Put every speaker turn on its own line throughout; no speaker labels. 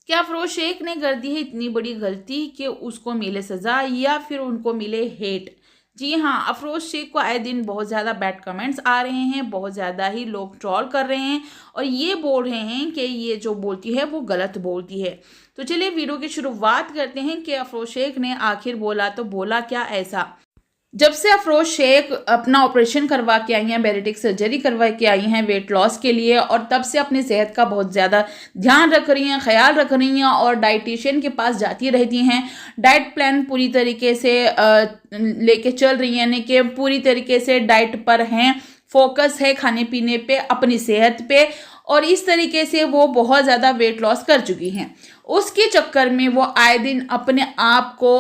क्या अफरोज शेख ने कर दी है इतनी बड़ी गलती कि उसको मिले सज़ा या फिर उनको मिले हेट? जी हाँ, अफरोज शेख को आए दिन बहुत ज़्यादा बैड कमेंट्स आ रहे हैं, बहुत ज़्यादा ही लोग ट्रोल कर रहे हैं और ये बोल रहे हैं कि ये जो बोलती है वो गलत बोलती है। तो चलिए वीडियो की शुरुआत करते हैं कि अफरोज शेख ने आखिर बोला तो बोला क्या ऐसा। जब से अफरोज शेख अपना ऑपरेशन करवा के आई हैं, बैरिटिक सर्जरी करवा के आई हैं वेट लॉस के लिए, और तब से अपनी सेहत का बहुत ज़्यादा ध्यान रख रही हैं, ख्याल रख रही हैं और डाइटिशियन के पास जाती रहती हैं। डाइट प्लान पूरी तरीके से लेके चल रही हैं, यानी कि पूरी तरीके से डाइट पर हैं, फोकस है खाने पीने पे, अपनी सेहत पे, और इस तरीके से वो बहुत ज़्यादा वेट लॉस कर चुकी हैं। उसके चक्कर में वो आए दिन अपने आप को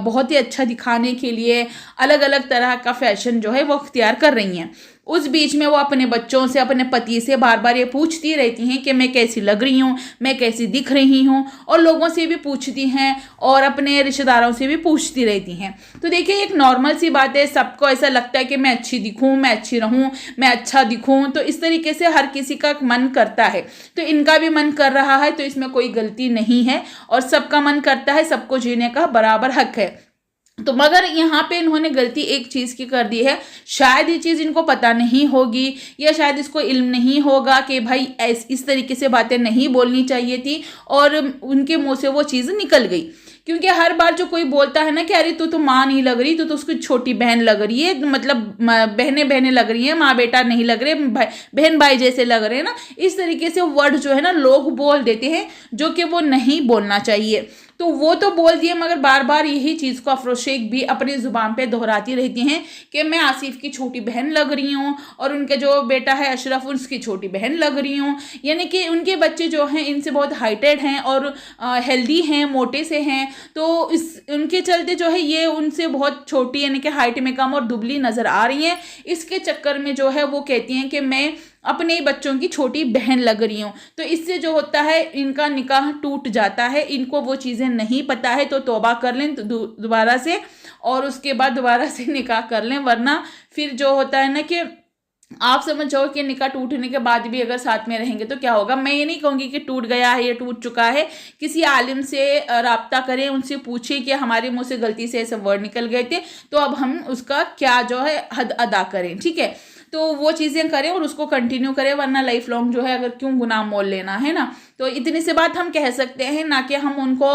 बहुत ही अच्छा दिखाने के लिए अलग अलग तरह का फैशन जो है वो अख्तियार कर रही हैं। उस बीच में वो अपने बच्चों से, अपने पति से बार बार ये पूछती रहती हैं कि मैं कैसी लग रही हूँ, मैं कैसी दिख रही हूँ, और लोगों से भी पूछती हैं और अपने रिश्तेदारों से भी पूछती रहती हैं। तो देखिए, एक नॉर्मल सी बात है, सबको ऐसा लगता है कि मैं अच्छी दिखूँ, मैं अच्छी रहूँ, मैं अच्छा दिखूँ, तो इस तरीके से हर किसी का मन करता है। तो इनका भी मन कर रहा है, तो इसमें कोई गलती नहीं है और सबका मन करता है, सबको जीने का बराबर हक है। तो मगर यहाँ पे इन्होंने गलती एक चीज़ की कर दी है, शायद ये चीज़ इनको पता नहीं होगी या शायद इसको इल्म नहीं होगा कि भाई इस तरीके से बातें नहीं बोलनी चाहिए थी, और उनके मुंह से वो चीज़ निकल गई। क्योंकि हर बार जो कोई बोलता है ना कि अरे तू तो माँ नहीं लग रही, तू तो उसकी छोटी बहन लग रही है, मतलब बहनें बहनें लग रही हैं, माँ बेटा नहीं लग रहे, बहन भाई जैसे लग रहे हैं ना, इस तरीके से वर्ड जो है ना लोग बोल देते हैं, जो कि वो नहीं बोलना चाहिए। तो वो तो बोल दिए, मगर बार बार यही चीज़ को अफरोज शेख भी अपनी ज़ुबान पे दोहराती रहती हैं कि मैं आसिफ की छोटी बहन लग रही हूँ और उनके जो बेटा है अशरफ उसकी छोटी बहन लग रही हूँ। यानी कि उनके बच्चे जो हैं इनसे बहुत हाइटेड हैं और हेल्दी हैं, मोटे से हैं, तो इस उनके चलते जो है ये उनसे बहुत छोटी, यानी कि हाइट में कम और दुबली नज़र आ रही हैं। इसके चक्कर में जो है वो कहती हैं कि मैं अपने ही बच्चों की छोटी बहन लग रही हूँ। तो इससे जो होता है इनका निकाह टूट जाता है। इनको वो चीज़ें नहीं पता है तो तौबा कर लें दोबारा से, और उसके बाद दोबारा से निकाह कर लें, वरना फिर जो होता है ना कि आप समझ जाओ कि निकाह टूटने के बाद भी अगर साथ में रहेंगे तो क्या होगा। मैं ये नहीं कहूँगी कि टूट गया है या टूट चुका है, किसी आलिम से राब्ता करें, उनसे पूछें कि हमारे मुंह से गलती से ऐसे वर्ड निकल गए थे, तो अब हम उसका क्या जो है हद अदा करें, ठीक है। तो वो चीज़ें करें और उसको कंटिन्यू करें, वरना लाइफ लॉन्ग जो है अगर क्यों गुनाह मोल लेना है ना। तो इतनी सी बात हम कह सकते हैं, ना कि हम उनको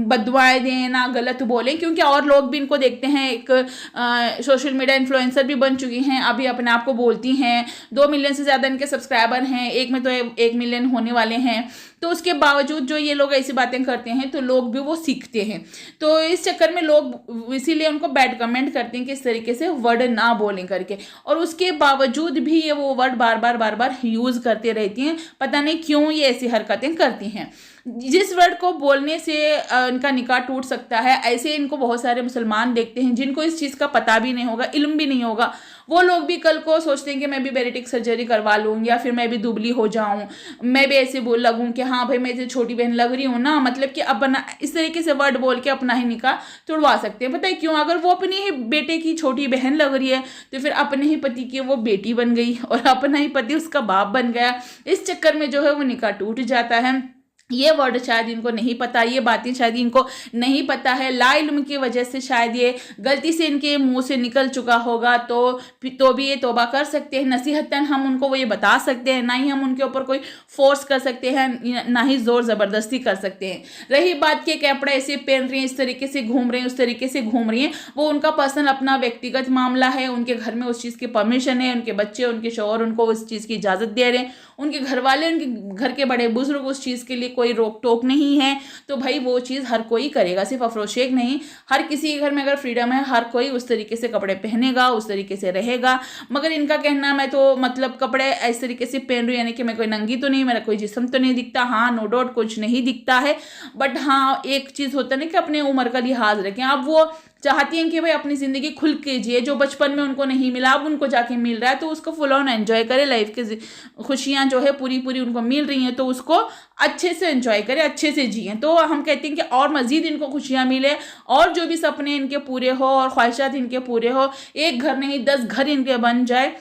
बददुआएं दें, ना गलत बोलें, क्योंकि और लोग भी इनको देखते हैं। एक सोशल मीडिया इन्फ्लुएंसर भी बन चुकी हैं, अभी अपने आप को बोलती हैं, 2 मिलियन से ज़्यादा इनके सब्सक्राइबर हैं, एक में तो 1 मिलियन होने वाले हैं। तो उसके बावजूद जो ये लोग ऐसी बातें करते हैं तो लोग भी वो सीखते हैं। तो इस चक्कर में लोग इसीलिए उनको बैड कमेंट करते हैं कि इस तरीके से वर्ड ना बोलें करके, और उसके बावजूद भी ये वो वर्ड बार बार यूज़ करते रहती हैं। पता नहीं क्यों ये ऐसी हरकतें करती हैं। जिस वर्ड को बोलने से इनका निकाह टूट सकता है, ऐसे इनको बहुत सारे मुसलमान देखते हैं जिनको इस चीज़ का पता भी नहीं होगा, इल्म भी नहीं होगा। वो लोग भी कल को सोचते हैं कि मैं भी बैरिटिक सर्जरी करवा लूँ, या फिर मैं भी दुबली हो जाऊँ, मैं भी ऐसे बोल लगूँ कि हाँ भाई मैं ऐसे छोटी बहन लग रही हूँ ना, मतलब कि अपना इस तरीके से वर्ड बोल के अपना ही निकाह तुड़वा सकते हैं। पता है क्यों? अगर वो अपने ही बेटे की छोटी बहन लग रही है तो फिर अपने ही पति की वो बेटी बन गई और अपना ही पति उसका बाप बन गया। इस चक्कर में जो है वो निकाह टूट जाता है। ये वर्ड शायद इनको नहीं पता, ये बातें शायद इनको नहीं पता है, ला इल्म की वजह से शायद ये गलती से इनके मुंह से निकल चुका होगा। तो भी ये तौबा कर सकते हैं, नसीहतन हम उनको वो ये बता सकते हैं, ना ही हम उनके ऊपर कोई फोर्स कर सकते हैं, ना ही जोर ज़बरदस्ती कर सकते हैं। रही बात के कपड़े ऐसे पहन रही हैं, इस तरीके से घूम रही हैं, उस तरीके से घूम रही हैं, वो उनका पर्सनल अपना व्यक्तिगत मामला है। उनके घर में उस चीज़ की परमिशन है, उनके बच्चे, उनके शौहर उनको उस चीज़ की इजाज़त दे रहे हैं, उनके घर वाले, उनके घर के बड़े बुजुर्ग उस चीज़ के लिए कोई रोक टोक नहीं है। तो भाई वो चीज़ हर कोई करेगा, सिर्फ अफरोज शेख नहीं, हर किसी के घर में अगर फ्रीडम है हर कोई उस तरीके से कपड़े पहनेगा, उस तरीके से रहेगा। मगर इनका कहना मैं तो मतलब कपड़े इस तरीके से पहन रही हूँ, यानी कि मैं कोई नंगी तो नहीं, मेरा कोई जिस्म तो नहीं दिखता। हाँ, नो डाउट कुछ नहीं दिखता है, बट हाँ एक चीज़ होता है ना कि अपने उम्र का लिहाज रखें। अब वो चाहती हैं कि भाई अपनी ज़िंदगी खुल के जिए, जो बचपन में उनको नहीं मिला अब उनको जाके मिल रहा है, तो उसको फुल ऑन एंजॉय करे। लाइफ की खुशियाँ जो है पूरी पूरी उनको मिल रही हैं, तो उसको अच्छे से एंजॉय करें, अच्छे से जिए। तो हम कहते हैं कि और मज़ीद इनको खुशियाँ मिले, और जो भी सपने इनके पूरे हो और ख्वाहिशात इनके पूरे हो, एक घर नहीं 10 घर इनके बन जाए,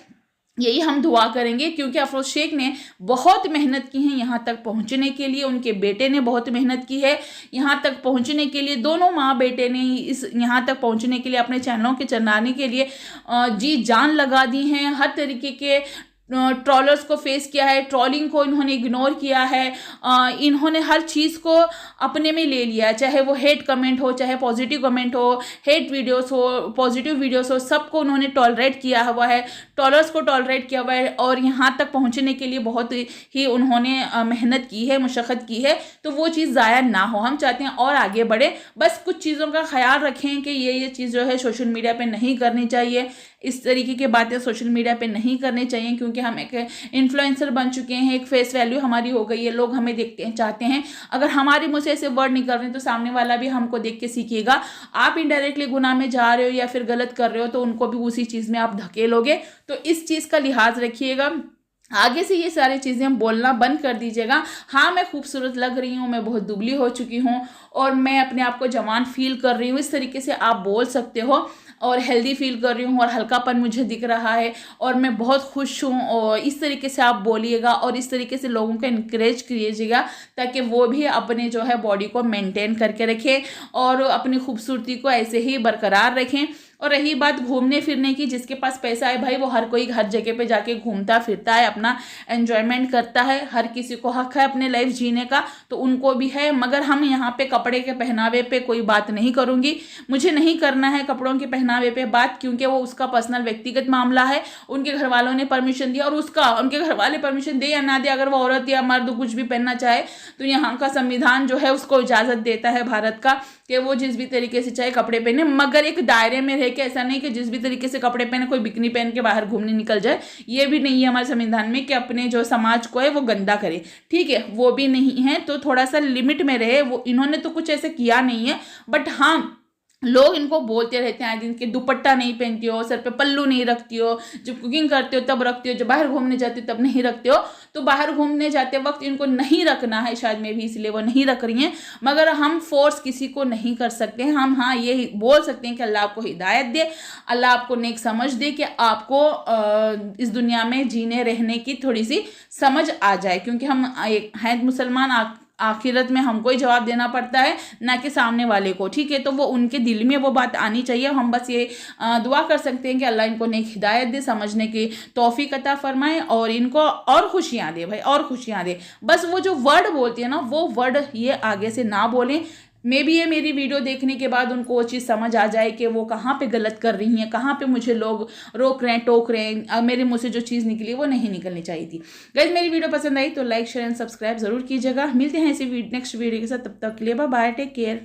यही हम दुआ करेंगे, क्योंकि अफरोज शेख ने बहुत मेहनत की है यहाँ तक पहुँचने के लिए, उनके बेटे ने बहुत मेहनत की है यहाँ तक पहुँचने के लिए, दोनों माँ बेटे ने इस यहाँ तक पहुँचने के लिए, अपने चैनलों के चलाने के लिए जी जान लगा दी हैं। हर तरीके के ट्रॉलर्स को फेस किया है, ट्रॉलिंग को इन्होंने इग्नोर किया है, इन्होंने हर चीज़ को अपने में ले लिया है, चाहे वो हेट कमेंट हो, चाहे पॉजिटिव कमेंट हो, हेट वीडियोस हो, पॉजिटिव वीडियोस हो, सबको उन्होंने टॉलरेट किया हुआ है, ट्रॉलर्स को टॉलरेट किया हुआ है, और यहाँ तक पहुँचने के लिए बहुत ही उन्होंने मेहनत की है, मशक्क़त की है। तो वो चीज़ ज़ाया ना हो, हम चाहते हैं और आगे बढ़े। बस कुछ चीज़ों का ख्याल रखें कि ये चीज़ जो है सोशल मीडिया पर नहीं करनी चाहिए, इस तरीके की बातें सोशल मीडिया पे नहीं करनी चाहिए, क्योंकि हम एक इन्फ्लुएंसर बन चुके हैं, एक फेस वैल्यू हमारी हो गई है, लोग हमें देखते हैं, चाहते हैं अगर हमारे मुँह से ऐसे वर्ड निकल रहे हैं तो सामने वाला भी हमको देख के सीखेगा। आप इनडायरेक्टली गुनाह में जा रहे हो या फिर गलत कर रहे हो तो उनको भी उसी चीज़ में आप धकेलोगे। तो इस चीज़ का लिहाज रखिएगा, आगे से ये सारी चीज़ें हम बोलना बंद कर दीजिएगा। हाँ, मैं खूबसूरत लग रही हूँ, मैं बहुत दुबली हो चुकी हूँ और मैं अपने आप को जवान फील कर रही हूँ, इस तरीके से आप बोल सकते हो, और हेल्दी फील कर रही हूँ और हल्कापन मुझे दिख रहा है और मैं बहुत खुश हूँ, और इस तरीके से आप बोलिएगा और इस तरीके से लोगों को इनक्रेज कीजिएगा ताकि वो भी अपने जो है बॉडी को मेंटेन करके रखें और अपनी खूबसूरती को ऐसे ही बरकरार रखें। और रही बात घूमने फिरने की, जिसके पास पैसा है भाई वो हर कोई हर जगह पे जाके घूमता फिरता है, अपना एंजॉयमेंट करता है, हर किसी को हक है अपने लाइफ जीने का, तो उनको भी है। मगर हम यहाँ पे कपड़े के पहनावे पे कोई बात नहीं करूँगी, मुझे नहीं करना है कपड़ों के पहनावे पे बात, क्योंकि वो उसका पर्सनल व्यक्तिगत मामला है, उनके घर वालों ने परमिशन दिया और उसका उनके घर वाले परमिशन दे या ना दे, अगर वो औरत या मर्द कुछ भी पहनना चाहे तो यहाँ का संविधान जो है उसको इजाज़त देता है भारत का कि वो जिस भी तरीके से चाहे कपड़े पहने, मगर एक दायरे में रह के, ऐसा नहीं कि जिस भी तरीके से कपड़े पहने कोई बिकनी पहन के बाहर घूमने निकल जाए। ये भी नहीं है हमारे संविधान में कि अपने जो समाज को है वो गंदा करे, ठीक है, वो भी नहीं है। तो थोड़ा सा लिमिट में रहे। वो इन्होंने तो कुछ ऐसे किया नहीं है, बट हाँ लोग इनको बोलते रहते हैं दिन के दुपट्टा नहीं पहनती हो, सर पे पल्लू नहीं रखती हो, जब कुकिंग करते हो तब रखती हो, जब बाहर घूमने जाते हो तब नहीं रखते हो। तो बाहर घूमने जाते वक्त इनको नहीं रखना है, शायद में भी इसलिए वो नहीं रख रही हैं, मगर हम फोर्स किसी को नहीं कर सकते हैं। हम हाँ ये बोल सकते हैं कि अल्लाह आपको हिदायत दे, अल्लाह आपको नेक समझ दे कि आपको इस दुनिया में जीने रहने की थोड़ी सी समझ आ जाए, क्योंकि हम हैं मुसलमान, आखिरत में हमको ही जवाब देना पड़ता है, ना कि सामने वाले को, ठीक है। तो वो उनके दिल में वो बात आनी चाहिए। हम बस ये दुआ कर सकते हैं कि अल्लाह इनको नेक हिदायत दे, समझने की तौफीक अता फरमाए और इनको और खुशियाँ दे भाई, और खुशियाँ दे। बस वो जो वर्ड बोलती है ना, वो वर्ड ये आगे से ना बोलें। मे बी ये मेरी वीडियो देखने के बाद उनको वो चीज़ समझ आ जाए कि वो कहाँ पे गलत कर रही हैं, कहाँ पे मुझे लोग रोक रहे हैं, टोक रहे हैं, मेरे मुँह से जो चीज़ निकली वो नहीं निकलनी चाहिए थी। गाइस मेरी वीडियो पसंद आई तो लाइक शेयर एंड सब्सक्राइब जरूर कीजिएगा। मिलते हैं इसी नेक्स्ट वीडियो के साथ, तब तक के लिए बाय बाय, टेक केयर।